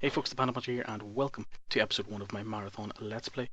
Hey folks, ThePandaPuncher here, and welcome to episode 1 of my Marathon Let's Play.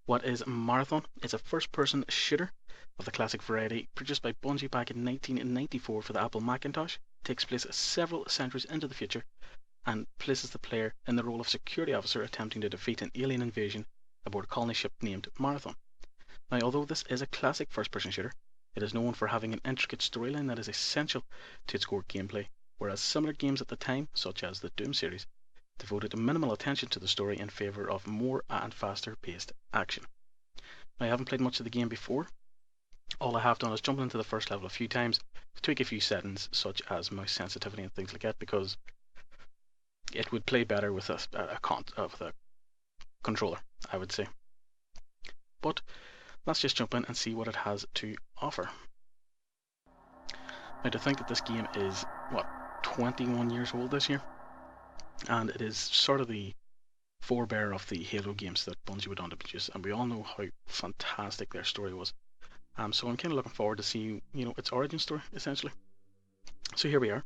What is Marathon? It's a first-person shooter of the classic variety, produced by Bungie back in 1994 for the Apple Macintosh. It takes place several centuries into the future, and places the player in the role of security officer attempting to defeat an alien invasion aboard a colony ship named Marathon. Now, although this is a classic first-person shooter, it is known for having an intricate storyline that is essential to its core gameplay, whereas similar games at the time, such as the Doom series, devoted minimal attention to the story in favour of more and faster paced action. Now, I haven't played much of the game before. All I have done is jump into the first level a few times to tweak a few settings such as mouse sensitivity and things like that, because it would play better with a controller, I would say. But let's just jump in and see what it has to offer. Now, to think that this game is, 21 years old this year, and it is sort of the forebearer of the Halo games that Bungie would on to produce, and we all know how fantastic their story was. So I'm kind of looking forward to seeing, its origin story, essentially. So here we are.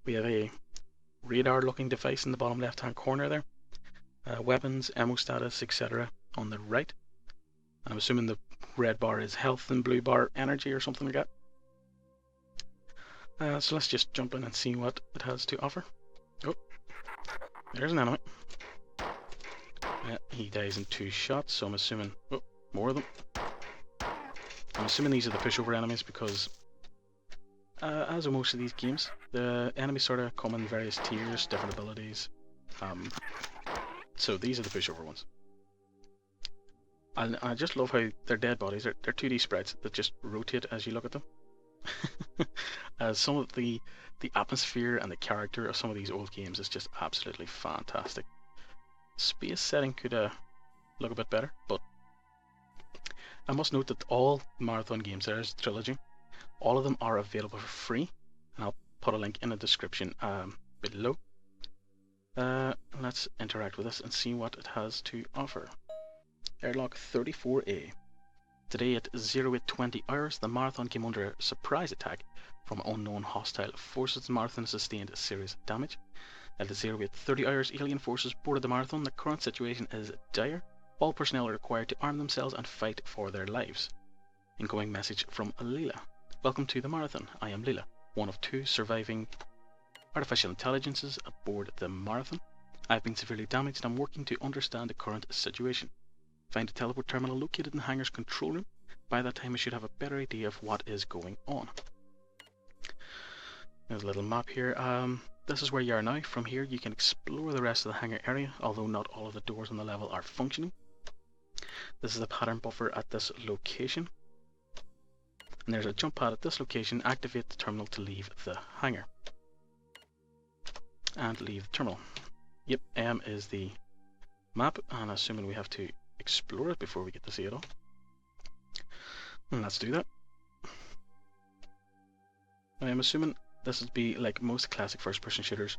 We have a radar-looking device in the bottom left-hand corner there. Weapons, ammo status, etc. on the right. I'm assuming the red bar is health and blue bar energy or something like that. So let's just jump in and see what it has to offer. Oh, there's an enemy. He dies in 2 shots, so I'm assuming... Oh, more of them. I'm assuming these are the pushover enemies because, as with most of these games, the enemies sort of come in various tiers, different abilities. So these are the pushover ones. And I just love how they're dead bodies. They're 2D sprites that just rotate as you look at them. Some of the atmosphere and the character of some of these old games is just absolutely fantastic. Space setting could look a bit better, but I must note that all Marathon games, there's a trilogy, all of them are available for free, and I'll put a link in the description below. Let's interact with this and see what it has to offer. Airlock 34A. Today at 0820 hours, the Marathon came under a surprise attack from unknown hostile forces. The Marathon sustained serious damage. At 0830 hours, alien forces boarded the Marathon. The current situation is dire. All personnel are required to arm themselves and fight for their lives. Incoming message from Leela. Welcome to the Marathon. I am Leela, one of 2 surviving artificial intelligences aboard the Marathon. I have been severely damaged and I'm working to understand the current situation. Find a teleport terminal located in the hangar's control room. By that time I should have a better idea of what is going on. There's a little map here. This is where you are now. From here you can explore the rest of the hangar area, although not all of the doors on the level are functioning. This is a pattern buffer at this location. And there's a jump pad at this location. Activate the terminal to leave the hangar. And leave the terminal. Yep, M is the map, and assuming we have to explore it before we get to see it all. And let's do that. I'm assuming this would be like most classic first-person shooters.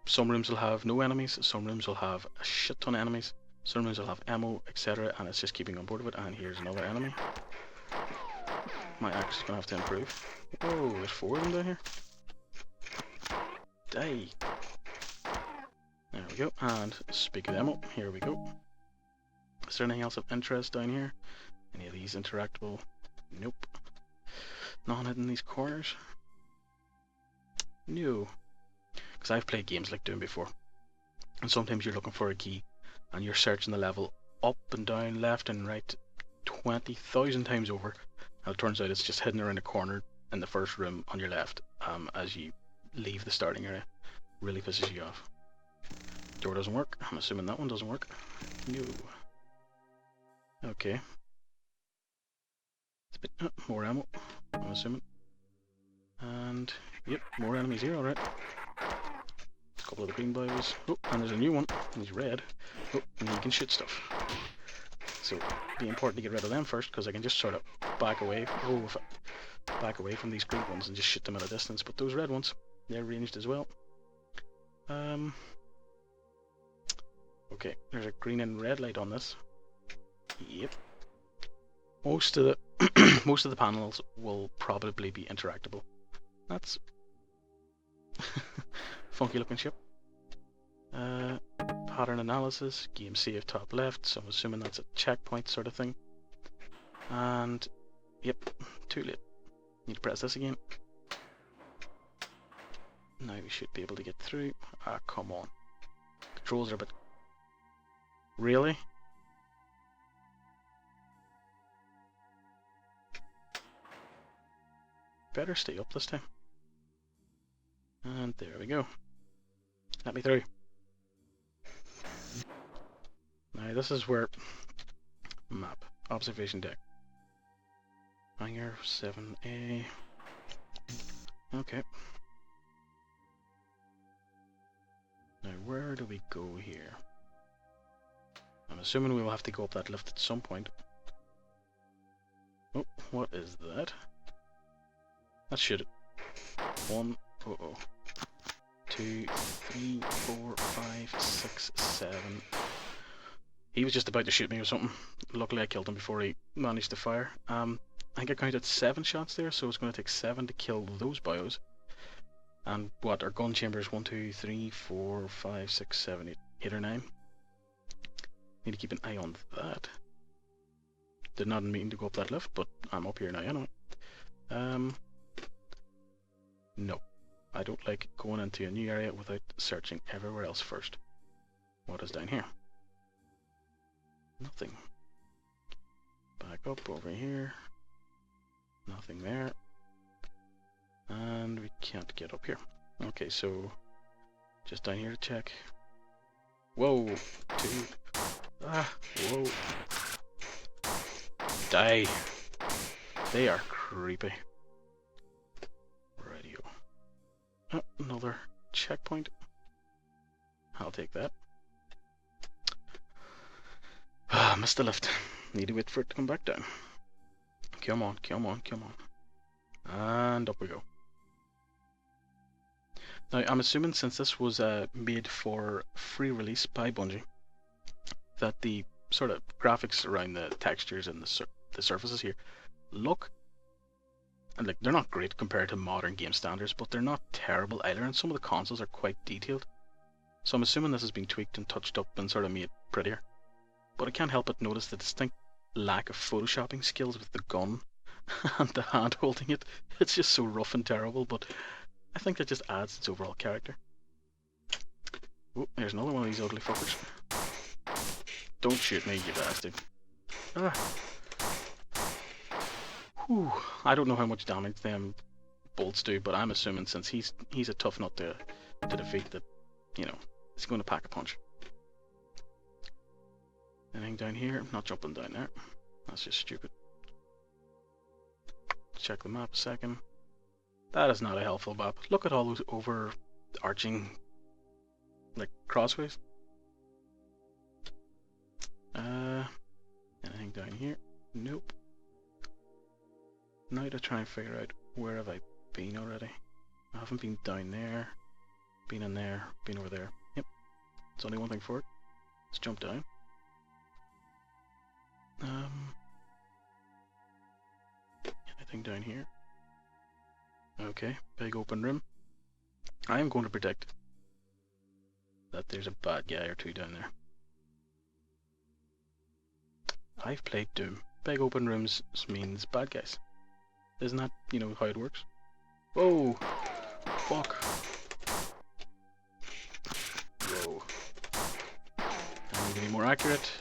Some rooms will have no enemies, some rooms will have a shit ton of enemies, some rooms will have ammo, etc. And it's just keeping on board with it. And here's another enemy. My axe is going to have to improve. Whoa, there's 4 of them down here. Die. There we go. And speaking of ammo, here we go. Is there anything else of interest down here? Any of these interactable? Nope. None in these corners? No. Because I've played games like Doom before. And sometimes you're looking for a key and you're searching the level up and down, left and right 20,000 times over. And it turns out it's just hidden around a corner in the first room on your left as you leave the starting area. Really pisses you off. Door doesn't work. I'm assuming that one doesn't work. No. Okay. It's a bit, more ammo, I'm assuming. And, yep, more enemies here, alright. A couple of the green boys. Oh, and there's a new one. He's red. Oh, and he can shoot stuff. So, it'd be important to get rid of them first, because I can just sort of back away. Back away from these green ones and just shoot them at a distance. But those red ones, they're ranged as well. Okay, there's a green and red light on this. Yep. Most of the most of the panels will probably be interactable. That's funky looking ship. pattern analysis, game save top left, so I'm assuming that's a checkpoint sort of thing. And yep, too late. Need to press this again. Now we should be able to get through. Ah, come on. Controls are a bit... Really? Better stay up this time. And there we go. Let me through. Now this is where... Map. Observation deck. Hangar 7A. Okay. Now where do we go here? I'm assuming we will have to go up that lift at some point. Oh, what is that? That should... 1, 2, 3, 4, 5, 6, 7. He was just about to shoot me or something. Luckily I killed him before he managed to fire. I think I counted 7 shots there, so it's going to take 7 to kill those bios. And what, our gun chambers 1, 2, 3, 4, 5, 6, 7, 8 or 9. Need to keep an eye on that. Did not mean to go up that lift, but I'm up here now anyway. No. I don't like going into a new area without searching everywhere else first. What is down here? Nothing. Back up over here. Nothing there. And we can't get up here. Okay, so just down here to check. Whoa! 2. Ah! Whoa! Die! They are creepy. Radio. Oh, another checkpoint. I'll take that. Ah, missed the lift. Need to wait for it to come back down. Come on, come on, come on. And up we go. Now, I'm assuming since this was made for free release by Bungie, that the sort of graphics around the textures and the surfaces here look, and like, they're not great compared to modern game standards, but they're not terrible either, and some of the consoles are quite detailed. So I'm assuming this has been tweaked and touched up and sort of made prettier. But I can't help but notice the distinct lack of photoshopping skills with the gun and the hand holding it. It's just so rough and terrible, but I think that just adds its overall character. Oh, there's another one of these ugly fuckers. Don't shoot me, you bastard. Ah. Whew. I don't know how much damage them bolts do, but I'm assuming since he's a tough nut to defeat, that, you know, he's going to pack a punch. Anything down here? I'm not jumping down there. That's just stupid. Check the map a second. That is not a helpful map. Look at all those overarching, like, crossways. Anything down here? Nope. Now to try and figure out where have I been already. I haven't been down there, been in there, been over there. Yep. It's only one thing for it. Let's jump down. Anything down here? Okay, big open room. I am going to predict that there's a bad guy or two down there. I've played Doom. Big open rooms means bad guys. Isn't that, you know, how it works? Whoa! Fuck! Whoa. I need to be more accurate.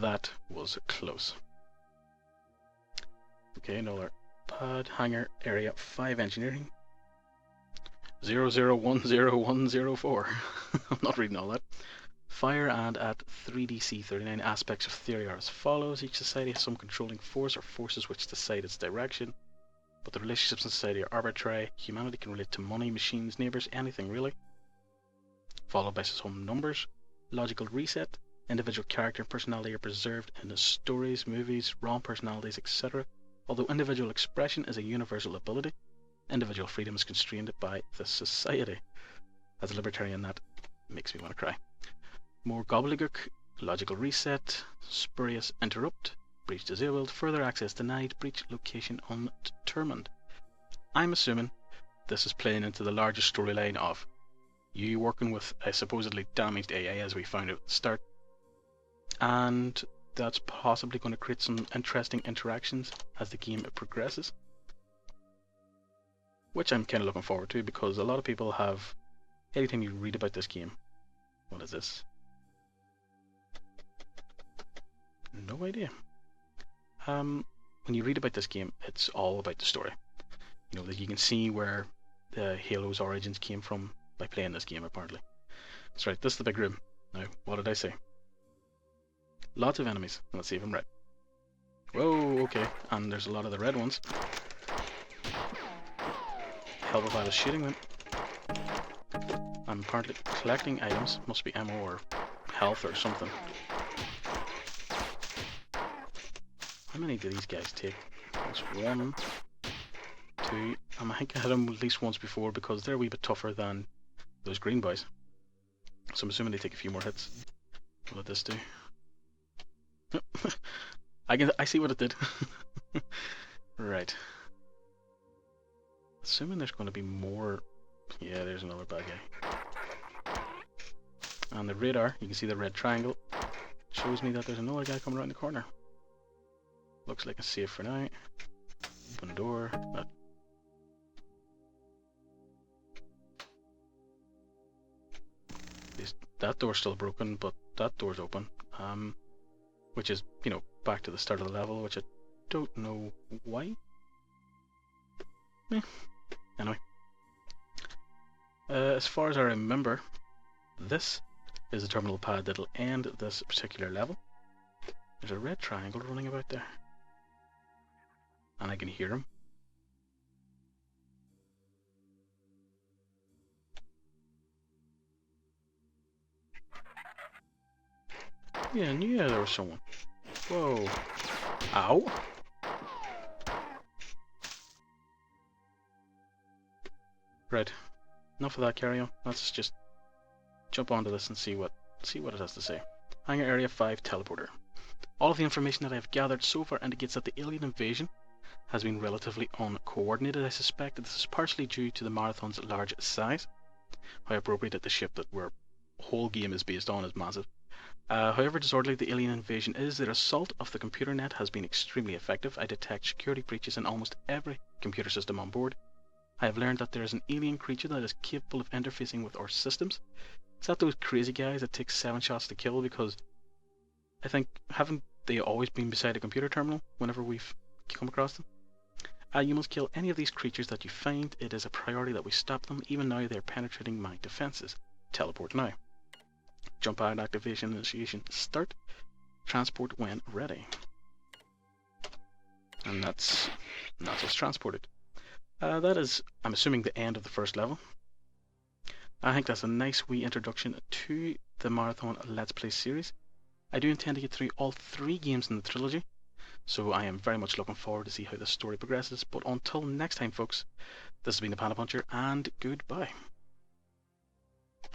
That was close. Okay, another pad, hangar, area 5 engineering. 00101104. I'm not reading all that. Fire and at 3DC39 aspects of theory are as follows. Each society has some controlling force or forces which decide its direction, but the relationships in society are arbitrary. Humanity can relate to money, machines, neighbours, anything really. Followed by some numbers. Logical reset. Individual character and personality are preserved in the stories, movies, raw personalities, etc. Although individual expression is a universal ability, individual freedom is constrained by the society. As a libertarian, that makes me want to cry. More gobbledygook, logical reset, spurious interrupt, breach disabled, further access denied, breach location undetermined. I'm assuming this is playing into the larger storyline of you working with a supposedly damaged AI, as we found out at the start, and that's possibly going to create some interesting interactions as the game progresses, which I'm kind of looking forward to, because a lot of people have, anytime you read about this game, what is this? No idea. When you read about this game, it's all about the story. You know, that you can see where the Halo's origins came from by playing this game, apparently. That's right, this is the big room. Now, what did I say? Lots of enemies. Let's see if I'm right. Whoa, okay. And there's a lot of the red ones. Help if I was shooting them. I'm apparently collecting items. Must be ammo or health or something. How many do these guys take? That's 1, 2. I think I had them at least once before, because they're a wee bit tougher than those green boys. So I'm assuming they take a few more hits. What did this do? I see what it did. Right. Assuming there's going to be more. Yeah, there's another bad guy. And the radar, you can see the red triangle, shows me that there's another guy coming around the corner. Looks like it's safe for now. Open the door. That door's still broken, but that door's open. Which is, you know, back to the start of the level, which I don't know why. Anyway. As far as I remember, this is the terminal pad that'll end this particular level. There's a red triangle running about there. And I can hear him. Yeah, I knew there was someone. Whoa. Ow. Right. Enough of that, carry on. Let's just jump onto this and see what it has to say. Hangar Area 5 Teleporter. All of the information that I've gathered so far indicates that the alien invasion has been relatively uncoordinated. I suspect that this is partially due to the Marathon's large size. How appropriate that the ship that our whole game is based on is massive. However disorderly the alien invasion is, their assault of the computer net has been extremely effective. I detect security breaches in almost every computer system on board. I have learned that there is an alien creature that is capable of interfacing with our systems. Is that those crazy guys that take 7 shots to kill? Because I think, haven't they always been beside a computer terminal whenever we've come across them? You must kill any of these creatures that you find. It is a priority that we stop them. Even now they're penetrating my defenses. Teleport now. Jump out, activation, initiation, start. Transport when ready. And that's us transported. That is, I'm assuming, the end of the first level. I think that's a nice wee introduction to the Marathon Let's Play series. I do intend to get through all 3 games in the trilogy, so I am very much looking forward to see how the story progresses. But until next time, folks, this has been the Panda Puncher, and goodbye.